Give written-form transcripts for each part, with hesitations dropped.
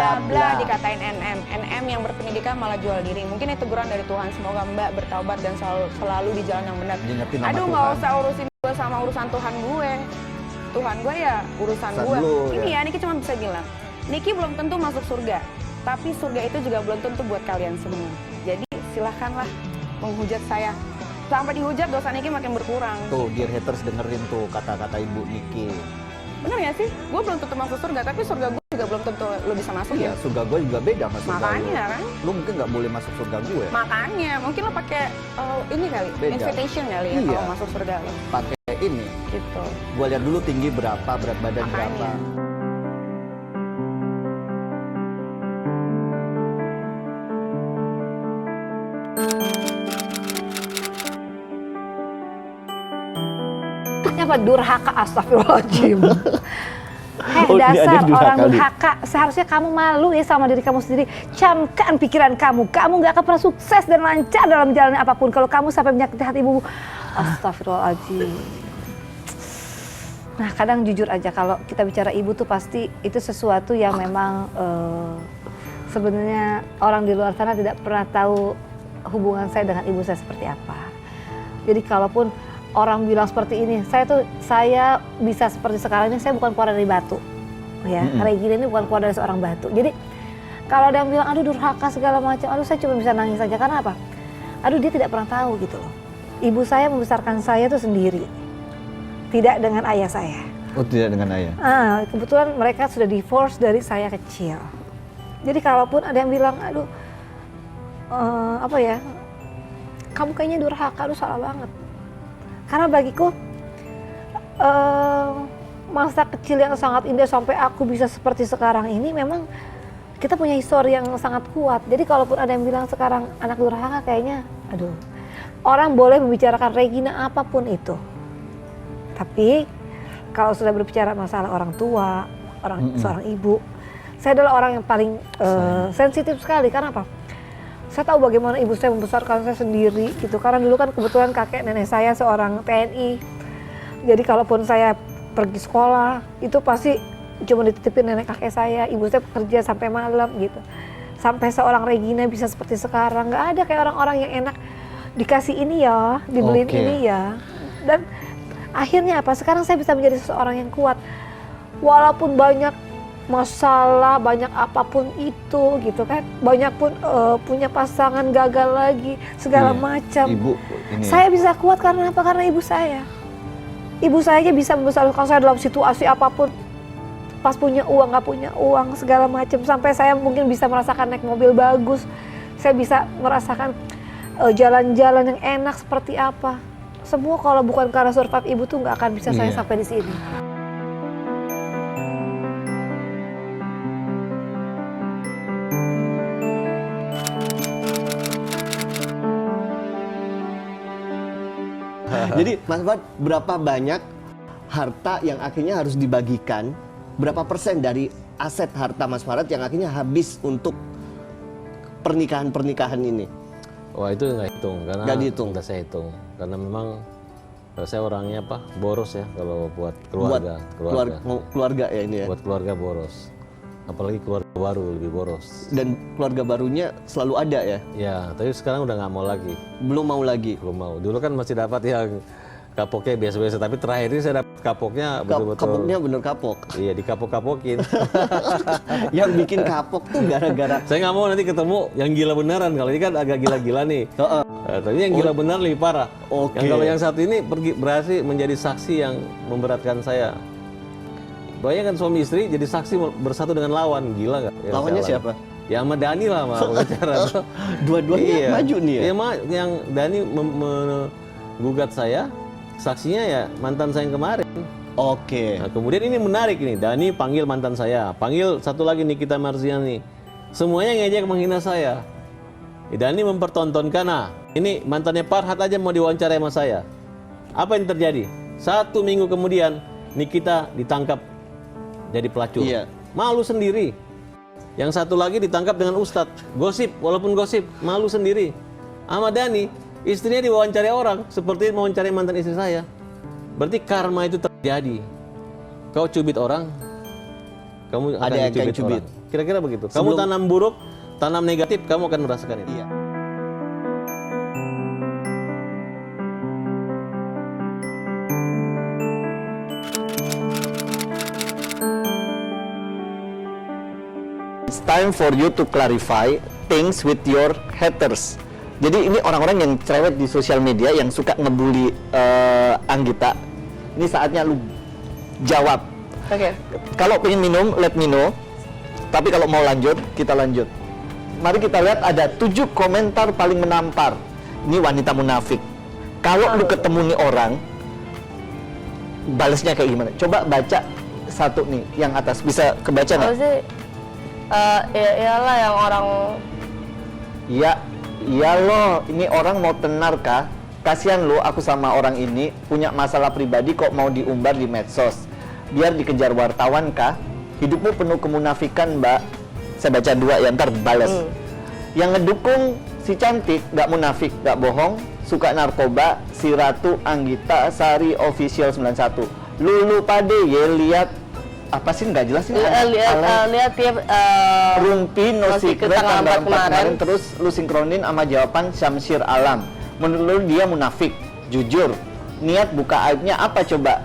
bla bla, dikatain NM yang berpendidikan malah jual diri. Mungkin itu teguran dari Tuhan. Semoga Mbak bertaubat dan selalu di jalan yang benar. Aduh, nggak usah urusin gue sama urusan Tuhan gue. Tuhan gue ya urusan gue. Ini ya, Niki cuma bisa bilang, Niki belum tentu masuk surga, tapi surga itu juga belum tentu buat kalian semua. Jadi silahkanlah menghujat saya. Sampai dihujat dosa Niki makin berkurang. Tuh, dear haters, dengerin tuh kata-kata Ibu Niki. Bener ya sih? Gue belum tentu masuk surga, tapi surga gue juga belum tentu lo bisa masuk. Iya, surga gue juga beda sama surga makanya lo. Kan? Lo mungkin nggak boleh masuk surga gue. Makanya, mungkin lo pakai ini kali, beda. Invitation kali ya kalau masuk surga lo. Pakai ini. Gitu. Gue lihat dulu tinggi berapa, berat badan berapa. Apa durhaka, astagfirullahaladzim. Dasar orang durhaka, seharusnya kamu malu ya sama diri kamu sendiri. Camkan pikiran kamu gak akan pernah sukses dan lancar dalam jalannya apapun kalau kamu sampai menyakiti hati ibumu. Astagfirullahaladzim. Nah, kadang jujur aja kalau kita bicara ibu tuh pasti itu sesuatu yang memang sebenarnya orang di luar sana tidak pernah tahu hubungan saya dengan ibu saya seperti apa. Jadi kalaupun orang bilang seperti ini, saya bisa seperti sekarang ini, saya bukan keluar dari batu, ya. Regina ini bukan keluar dari seorang batu. Jadi kalau ada yang bilang, aduh durhaka segala macam, aduh saya cuma bisa nangis saja. Karena apa? Aduh dia tidak pernah tahu gitu loh. Ibu saya membesarkan saya tuh sendiri, tidak dengan ayah saya. Oh, tidak dengan ayah? Kebetulan mereka sudah divorce dari saya kecil. Jadi kalaupun ada yang bilang, aduh kamu kayaknya durhaka, aduh salah banget. Karena bagiku masa kecil yang sangat indah sampai aku bisa seperti sekarang ini memang kita punya histori yang sangat kuat. Jadi kalaupun ada yang bilang sekarang anak durhaka kayaknya, aduh, orang boleh membicarakan Regina apapun itu. Tapi kalau sudah berbicara masalah orang tua, seorang ibu, saya adalah orang yang paling sensitif sekali. Karena apa? Saya tahu bagaimana ibu saya membesarkan saya sendiri gitu. Karena dulu kan kebetulan kakek nenek saya seorang TNI. Jadi kalaupun saya pergi sekolah itu pasti cuma dititipin nenek kakek saya. Ibu saya bekerja sampai malam gitu. Sampai seorang Regina bisa seperti sekarang. Nggak ada kayak orang-orang yang enak dikasih ini ya, dibeliin ini ya. Dan akhirnya apa? Sekarang saya bisa menjadi seseorang yang kuat. Walaupun banyak masalah, banyak apapun itu gitu kan, banyak pun punya pasangan gagal lagi segala macam. Saya bisa kuat karena apa? Karena ibu saya aja bisa membesarkan saya dalam situasi apapun, pas punya uang nggak punya uang segala macam, sampai saya mungkin bisa merasakan naik mobil bagus, saya bisa merasakan jalan-jalan yang enak seperti apa. Semua kalau bukan karena survive ibu tuh nggak akan bisa saya sampai di sini. Jadi Mas Fuad, berapa banyak harta yang akhirnya harus dibagikan? Berapa persen dari aset harta Mas Fuad yang akhirnya habis untuk pernikahan-pernikahan ini? Wah, itu nggak hitung, karena nggak saya hitung. Karena memang saya orangnya boros ya kalau buat keluarga. Keluarga ya ini ya? Buat keluarga boros. Apalagi keluarga baru lebih boros. Dan keluarga barunya selalu ada ya? Ya, tapi sekarang udah nggak mau lagi. Belum mau lagi? Belum mau. Dulu kan masih dapat yang kapoknya biasa-biasa, tapi terakhir ini saya dapat kapoknya betul-betul. Kapoknya bener kapok? Iya, dikapok-kapokin. Yang bikin kapok tuh gara-gara... Saya nggak mau nanti ketemu yang gila beneran. Kalau ini kan agak gila-gila nih. Tapi yang gila benar lebih parah. Yang kalau yang satu ini berhasil menjadi saksi yang memberatkan saya. Bayangkan suami istri jadi saksi bersatu dengan lawan, gila nggak? Lawannya siapa? Ya sama Dani lah, sama pengacara. Dua-duanya maju nih ya? Iya, yang Dani menggugat saya, saksinya ya mantan saya yang kemarin. Oke. Nah, kemudian ini menarik nih, Dani panggil mantan saya, panggil satu lagi Nikita Marziani. Semuanya ngejek menghina saya. Dani mempertontonkan, nah ini mantannya Farhat aja mau diwawancara sama saya. Apa yang terjadi? 1 minggu kemudian Nikita ditangkap jadi pelacur. Iya. Malu sendiri. Yang satu lagi ditangkap dengan ustadz. Gosip, walaupun gosip, malu sendiri. Ahmad Dhani, istrinya diwawancara orang seperti mewawancarai mantan istri saya. Berarti karma itu terjadi. Kau cubit orang, kamu akan dicubit orang. Kira-kira begitu. Kamu tanam buruk, tanam negatif, kamu akan merasakan itu. Iya. It's time for you to clarify things with your haters. Jadi ini orang-orang yang cerewet di sosial media yang suka ngebully Anggita. Ini saatnya lu jawab. Oke. Kalau pengen minum, let me know. Tapi kalau mau lanjut, kita lanjut. Mari kita lihat ada 7 komentar paling menampar. Ini wanita munafik. Kalau lu ketemu nih orang, balesnya kayak gimana? Coba baca satu nih, yang atas. Bisa kebaca nggak? Apa sih? Iyalah yang orang Iya loh, ini orang mau tenar kah? Kasihan lo, aku sama orang ini punya masalah pribadi kok mau diumbar di medsos. Biar dikejar wartawan kah? Hidupmu penuh kemunafikan, Mbak. Saya baca 2 ya, ntar bales. Yang ngedukung si cantik, gak munafik, gak bohong, suka narkoba, si Ratu Anggita Sari Official 91. Lulu pade ye lihat apa sih nggak jelas ini? lihat dia Rumpi no masih secret tanggal tanggal 4 4 kemarin, terus lu sinkronin sama jawaban Syamsir Alam. Menurut lu dia munafik, jujur. Niat buka aibnya apa coba?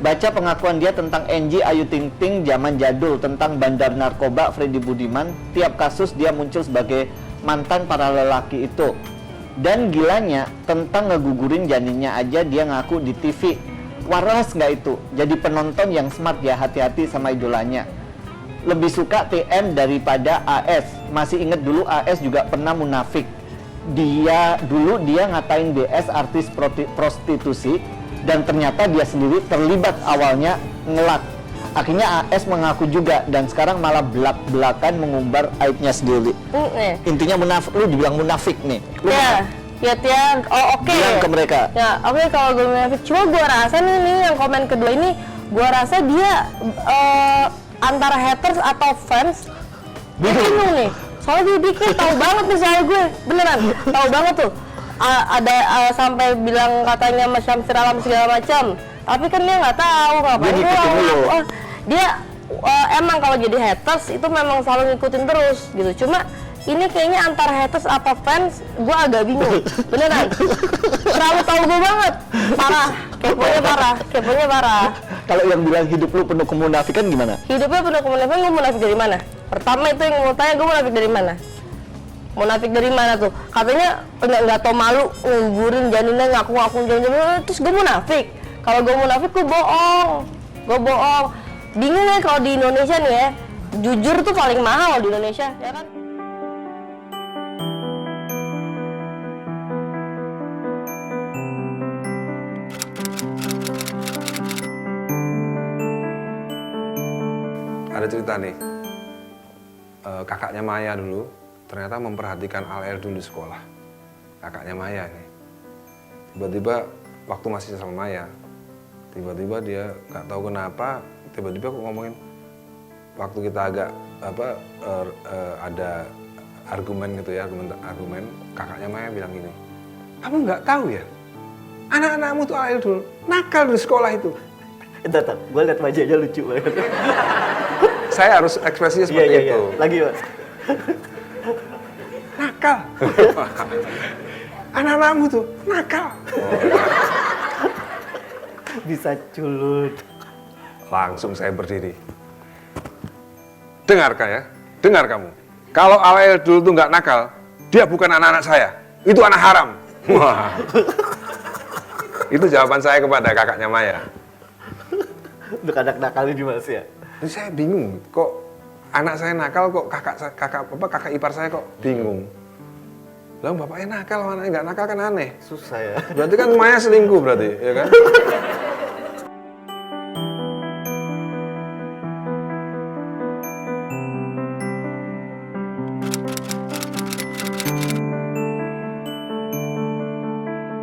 Baca pengakuan dia tentang Angie Ayu Ting Ting zaman jadul, tentang bandar narkoba Freddy Budiman. Tiap kasus dia muncul sebagai mantan para lelaki itu. Dan gilanya tentang ngegugurin janinnya aja dia ngaku di TV. Waras nggak itu? Jadi penonton yang smart ya, hati-hati sama idolanya. Lebih suka TM daripada AS. Masih inget dulu AS juga pernah munafik. Dia ngatain BS artis prostitusi, dan ternyata dia sendiri terlibat awalnya ngelak. Akhirnya AS mengaku juga, dan sekarang malah belak-belakan mengumbar aibnya sendiri. Intinya munafik, lu dibilang munafik nih. Lu ya Tian, oke. bilang ke mereka. Ya oke, kalau gue munafik, cuma gue rasa nih yang komen kedua ini, gue rasa dia antara haters atau fans bingung nih. Soalnya dia kayak tahu banget nih soal gue, beneran tahu banget tuh. Ada sampai bilang katanya Mas Syamsir Alam segala macam, tapi kan dia nggak tahu ngapain dia emang kalau jadi haters itu memang selalu ngikutin terus gitu. Cuma ini kayaknya antara haters apa fans, gue agak bingung, beneran. Terlalu tahu gue banget, parah, keponya parah. Kalau yang bilang hidup lu penuh kemunafikan gimana? Hidupnya penuh kemunafikan, gue munafik dari mana? Pertama itu yang mau tanya, gue munafik dari mana? Munafik dari mana tuh? Katanya nggak tau malu, nguburin janinnya, ngaku-ngaku janin, terus gue munafik. Kalau gue munafik, gue bohong. Bingung ya kalau di Indonesia nih ya, jujur tuh paling mahal di Indonesia, ya kan? Ada cerita nih, kakaknya Maya dulu ternyata memperhatikan Al-El dulu di sekolah. Kakaknya Maya nih, tiba-tiba waktu masih sama Maya, tiba-tiba dia nggak tahu kenapa, tiba-tiba kok ngomongin, waktu kita agak ada argumen gitu ya, argumen, kakaknya Maya bilang gini, kamu nggak tahu ya, anak-anakmu tuh Al-El dulu nakal di sekolah itu. Entar, gue liat wajahnya lucu banget. Saya harus ekspresinya seperti itu. Lagi Mas. Nakal. Anak-anakmu tuh nakal. Bisa culut. Langsung saya berdiri. Dengar kamu. Kalau Al-El dulu tuh nggak nakal, dia bukan anak-anak saya. Itu anak haram. Wah. Itu jawaban saya kepada kakaknya Maya. Untuk anak nakalnya di Mas ya? Ini saya bingung, kok anak saya nakal, kok kakak ipar saya kok bingung. Lah bapaknya nakal, anaknya nggak nakal kan aneh. Susah ya. Berarti kan Maya selingkuh berarti, ya kan?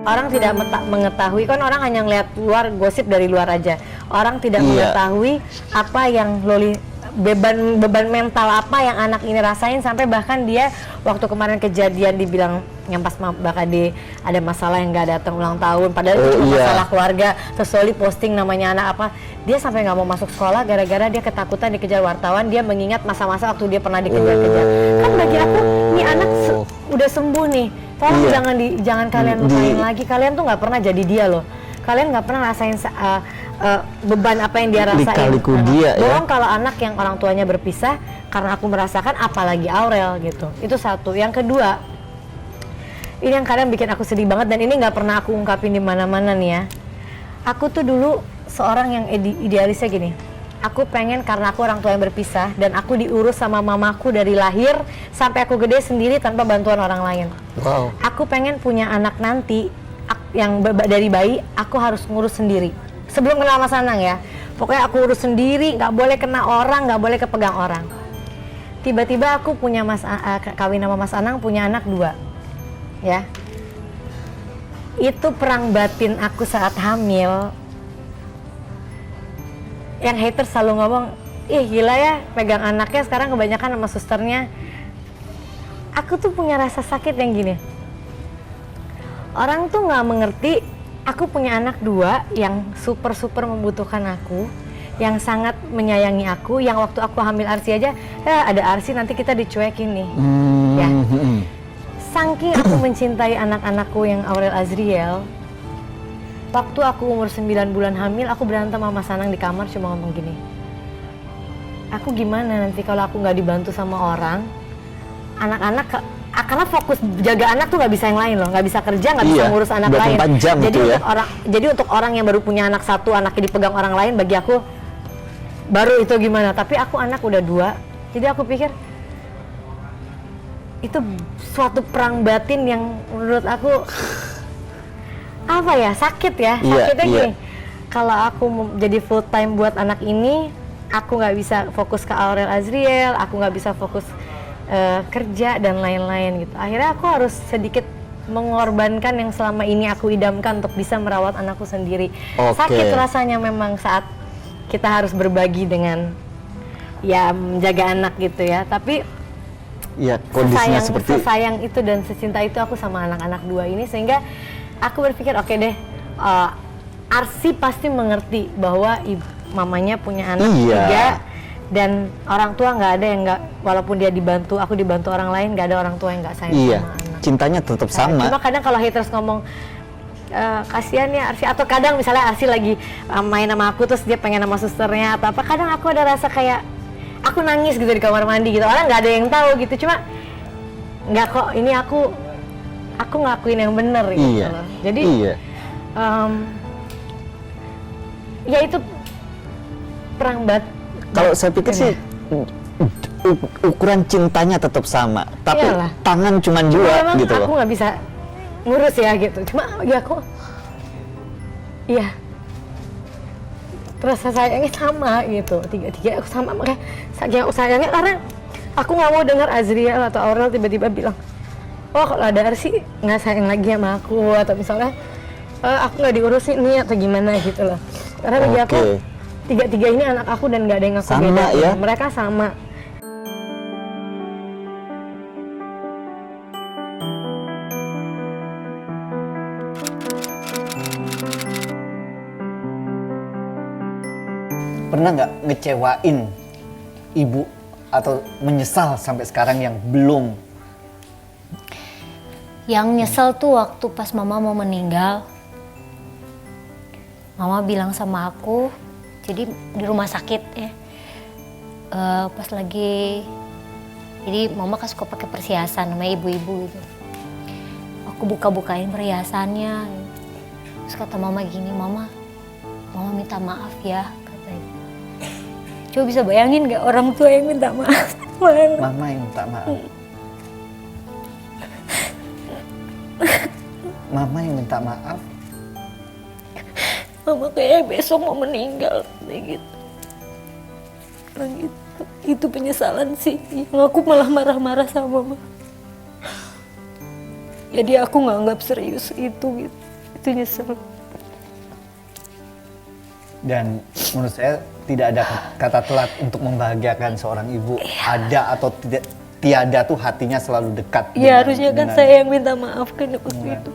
Orang tidak mengetahui, kan orang hanya ngeliat luar, gosip dari luar aja. Orang tidak mengetahui apa yang beban mental apa yang anak ini rasain, sampai bahkan dia waktu kemarin kejadian dibilang yang pas bakal ada masalah yang nggak datang ulang tahun, padahal itu cuma iya. masalah keluarga. Terus Loli posting namanya anak apa, dia sampai nggak mau masuk sekolah gara-gara dia ketakutan dikejar wartawan. Dia mengingat masa-masa waktu dia pernah dikejar-kejar. Kan bagi aku, ini anak udah sembuh nih. Tolong jangan kalian lupain lagi. Kalian tuh nggak pernah jadi dia loh. Kalian nggak pernah rasain beban apa yang dia rasain. Lika-liku dia, ya. Bohong kalau anak yang orang tuanya berpisah, karena aku merasakan, apalagi Aurel gitu. Itu satu. Yang kedua, ini yang kadang bikin aku sedih banget dan ini nggak pernah aku ungkapin di mana-mana nih ya. Aku tuh dulu seorang yang idealisnya gini. Aku pengen karena aku orang tua yang berpisah dan aku diurus sama mamaku dari lahir sampai aku gede sendiri tanpa bantuan orang lain. Wow. Aku pengen punya anak nanti yang dari bayi aku harus ngurus sendiri. Sebelum kenal Mas Anang ya. Pokoknya aku urus sendiri, nggak boleh kena orang, nggak boleh kepegang orang. Tiba-tiba aku punya kawin sama Mas Anang, punya anak 2. Ya. Itu perang batin aku saat hamil. Yang haters selalu ngomong, ih gila ya pegang anaknya sekarang kebanyakan sama susternya. Aku tuh punya rasa sakit yang gini. Orang tuh nggak mengerti, aku punya anak 2 yang super membutuhkan aku, yang sangat menyayangi aku, yang waktu aku hamil Arsi aja, ada Arsi nanti kita dicuekin nih. Ya. Saking aku mencintai anak-anakku yang Aurel Azriel, waktu aku umur 9 bulan hamil, aku berantem sama Mas Anang di kamar cuma ngomong gini, aku gimana nanti kalau aku nggak dibantu sama orang, anak-anak, karena fokus jaga anak tuh nggak bisa yang lain loh, nggak bisa kerja, nggak bisa ngurus anak lain. Jadi untuk orang yang baru punya anak 1, anaknya dipegang orang lain, bagi aku baru itu gimana. Tapi aku anak udah 2, jadi aku pikir itu suatu perang batin yang menurut aku apa ya, sakit ya, sakitnya gini. Kalau aku jadi full time buat anak ini, aku nggak bisa fokus ke Aurel Azriel, aku nggak bisa fokus kerja dan lain-lain gitu. Akhirnya aku harus sedikit mengorbankan yang selama ini aku idamkan untuk bisa merawat anakku sendiri. Sakit rasanya memang saat kita harus berbagi dengan ya menjaga anak gitu ya. Tapi ya kondisinya seperti sesayang itu dan secinta itu aku sama anak-anak 2 ini, sehingga aku berpikir oke deh, Arsi pasti mengerti bahwa mamanya punya anak 3 dan orang tua nggak ada yang nggak, walaupun dia dibantu, aku dibantu orang lain, nggak ada orang tua yang nggak sayang sama anak. Cintanya tetap sama. Cuma kadang kalau haters ngomong kasihan ya Arsi, atau kadang misalnya Arsi lagi main sama aku terus dia pengen sama susternya atau apa, kadang aku ada rasa kayak aku nangis gitu di kamar mandi gitu, orang nggak ada yang tahu gitu, cuma nggak kok, ini aku ngelakuin yang bener gitu loh. Jadi ya itu perang bat. Kalau saya pikir sih ukuran cintanya tetap sama, tapi tangan cuma 2 gitu loh. Aku nggak bisa ngurus ya gitu, cuma ya aku rasa sayangnya sama gitu, 3 aku sama, makanya saking aku sayangnya karena aku nggak mau dengar Azriel atau Aurel tiba-tiba bilang, oh kalau ada Arsi nggak sayang lagi sama aku, atau misalnya aku nggak diurusin nih atau gimana gitu loh. Karena bagi aku 3 ini anak aku dan nggak ada yang aku beda ya. Mereka sama. Pernah nggak ngecewain ibu atau menyesal sampai sekarang yang belum? Yang nyesel tuh waktu pas mama mau meninggal, mama bilang sama aku, jadi di rumah sakit ya, pas lagi, jadi mama kan suka pakai perhiasan sama ibu-ibu gitu. Aku buka-bukain perhiasannya, terus kata mama gini, mama minta maaf ya, katanya. Coba bisa bayangin gak orang tua yang minta maaf? Mama yang minta maaf. Mama yang minta maaf. Mama kayak besok mau meninggal kayak gitu. Karena gitu. Itu penyesalan sih. Yang aku malah marah-marah sama mama. Jadi aku nggak anggap serius itu gitu. Itu nyesel. Dan menurut saya tidak ada kata telat untuk membahagiakan seorang ibu. Ada atau tidak, Tiada tuh hatinya selalu dekat. Ya harusnya kan saya yang minta maaf kan waktu itu.